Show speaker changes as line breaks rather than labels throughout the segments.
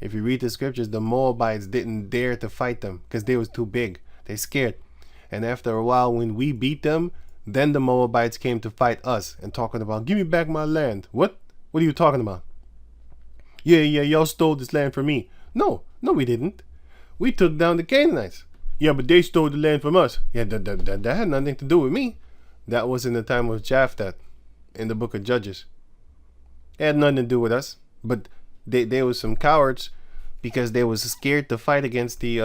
If you read the scriptures, the Moabites didn't dare to fight them because they was too big. They scared. And after a while, when we beat them, then the Moabites came to fight us and talking about, give me back my land. What? What are you talking about? Yeah, y'all stole this land from me. No, we didn't. We took down the Canaanites. Yeah, but they stole the land from us. Yeah, that had nothing to do with me. That was in the time of Jephthah in the book of Judges. It had nothing to do with us. But they were some cowards because they was scared to fight against the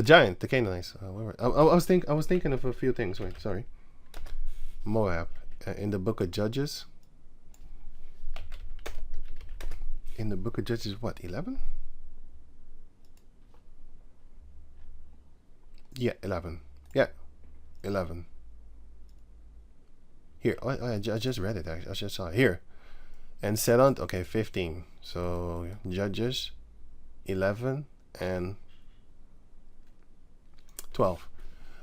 giant, the Canaanites. I was thinking of a few things. Wait, sorry. Moab in the book of Judges. In the book of Judges, what, 11? Yeah, 11. Yeah, 11. Here, I just read it. I just saw it here. And said unto, okay, 15. So Judges 11 and 12.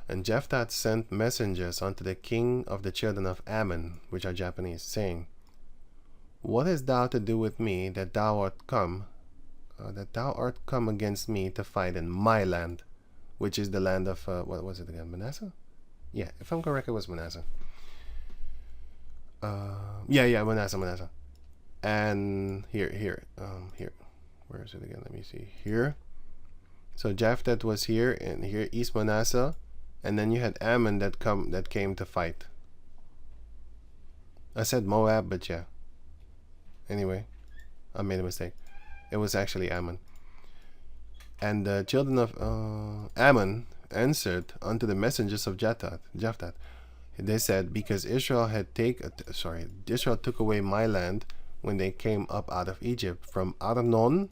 And Jephthah sent messengers unto the king of the children of Ammon, which are Japanese, saying, what hast thou to do with me that thou art come against me to fight in my land, which is the land of what was it again? Manasseh? Yeah, if I'm correct, it was Manasseh. Manasseh. And here. Where is it again? Let me see. Here. So Jephthah was here, and here East Manasseh, and then you had Ammon that came to fight. I said Moab, but yeah. Anyway, I made a mistake. It was actually Ammon. And the children of Ammon answered unto the messengers of Jephthah. They said, because Israel took away my land when they came up out of Egypt, from Arnon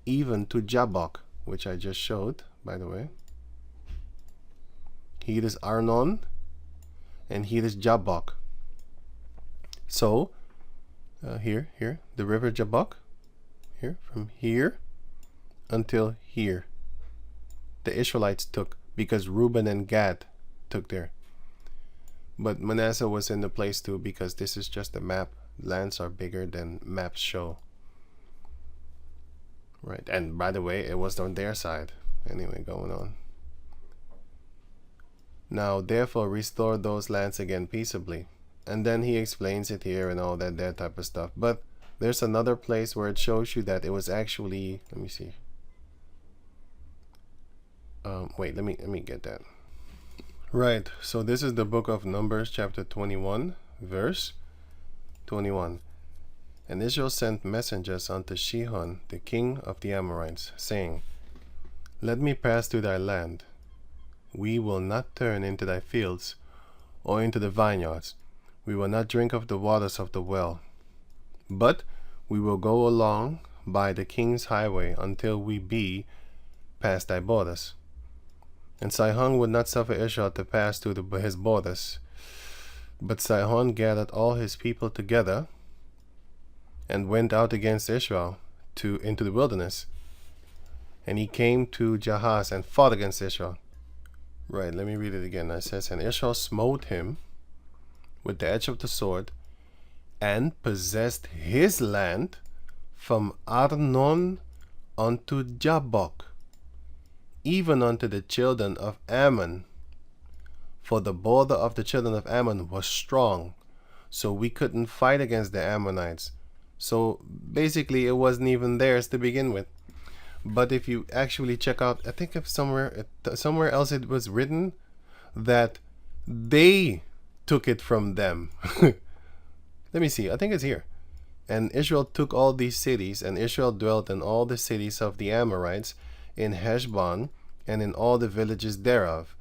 even to Jabbok, which I just showed, by the way. Here is Arnon, and here is Jabbok. So, here, the river Jabbok, here, from here until here, the Israelites took, because Reuben and Gad took there. But Manasseh was in the place too, because this is just a map. Lands are bigger than maps show. Right, and by the way, it was on their side. Anyway, going on. Now, therefore, restore those lands again peaceably. And then he explains it here and all that type of stuff. But there's another place where it shows you that it was actually, let me see. Wait, let me get that. Right, so this is the book of Numbers, chapter 21, verse 21. And Israel sent messengers unto Sihon, the king of the Amorites, saying, let me pass through thy land. We will not turn into thy fields, or into the vineyards. We will not drink of the waters of the well, but we will go along by the king's highway until we be past thy borders. And Sihon would not suffer Israel to pass through his borders. But Sihon gathered all his people together and went out against Israel into the wilderness. And he came to Jahaz and fought against Israel. Right, let me read it again. It says, and Israel smote him with the edge of the sword, and possessed his land from Arnon unto Jabbok, even unto the children of Ammon. For the border of the children of Ammon was strong, so we couldn't fight against the Ammonites. So basically, it wasn't even theirs to begin with. But if you actually check out, I think if somewhere else it was written that they took it from them. Let me see. I think it's here. And Israel took all these cities, and Israel dwelt in all the cities of the Amorites, in Heshbon, and in all the villages thereof.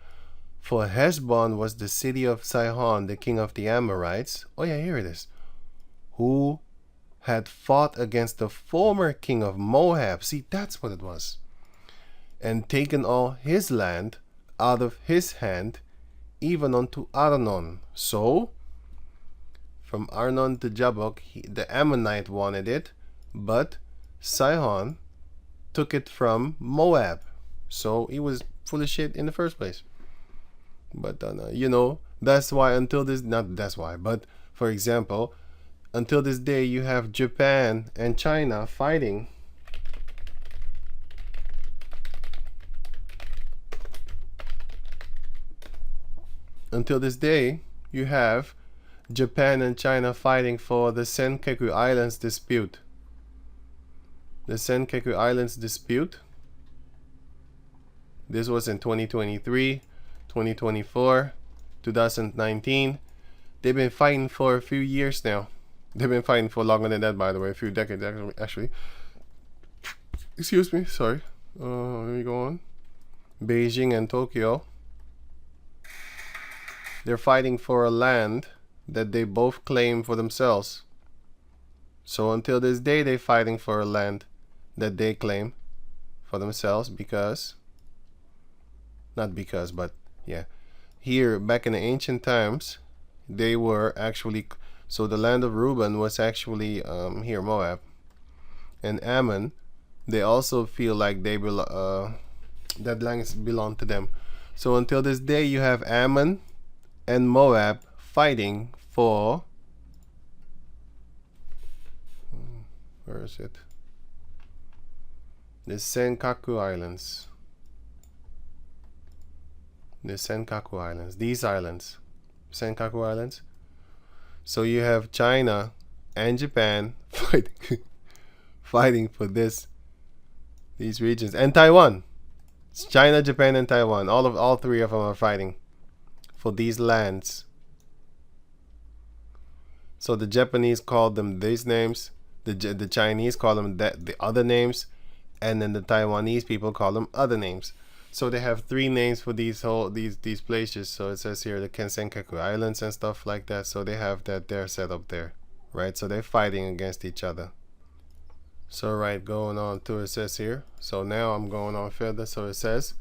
For Heshbon was the city of Sihon, the king of the Amorites. Oh yeah, here it is. Who had fought against the former king of Moab. See, that's what it was. And taken all his land out of his hand, even unto Arnon. So, from Arnon to Jabbok, the Ammonite wanted it, but Sihon took it from Moab. So he was full of shit in the first place. But that's why until this, not that's why, but for example, until this day, you have Japan and China fighting. Until this day, you have Japan and China fighting for the Senkaku Islands dispute. The Senkaku Islands dispute. This was in 2023, 2024, 2019. They've been fighting for a few years now. They've been fighting for longer than that, by the way, a few decades actually. Excuse me, sorry. Let me go on. Beijing and Tokyo. They're fighting for a land that they both claim for themselves. So until this day, they're fighting for a land that they claim for themselves because, not because, but yeah. Here, back in the ancient times, they were actually, so the land of Reuben was actually here, Moab. And Ammon, they also feel like they that land belong to them. So until this day, you have Ammon and Moab fighting for, where is it? The Senkaku Islands. The Senkaku Islands. These islands. Senkaku Islands. So you have China and Japan fighting for these regions. And Taiwan. It's China, Japan, and Taiwan. All three of them are fighting for these lands. So the Japanese called them these names, the Chinese call them the other names, and then the Taiwanese people call them other names. So they have three names for these places. So it says here the Senkaku Islands and stuff like that. So they have that there set up there, right? So they're fighting against each other. So right, going on to, it says here. So now I'm going on further. So it says,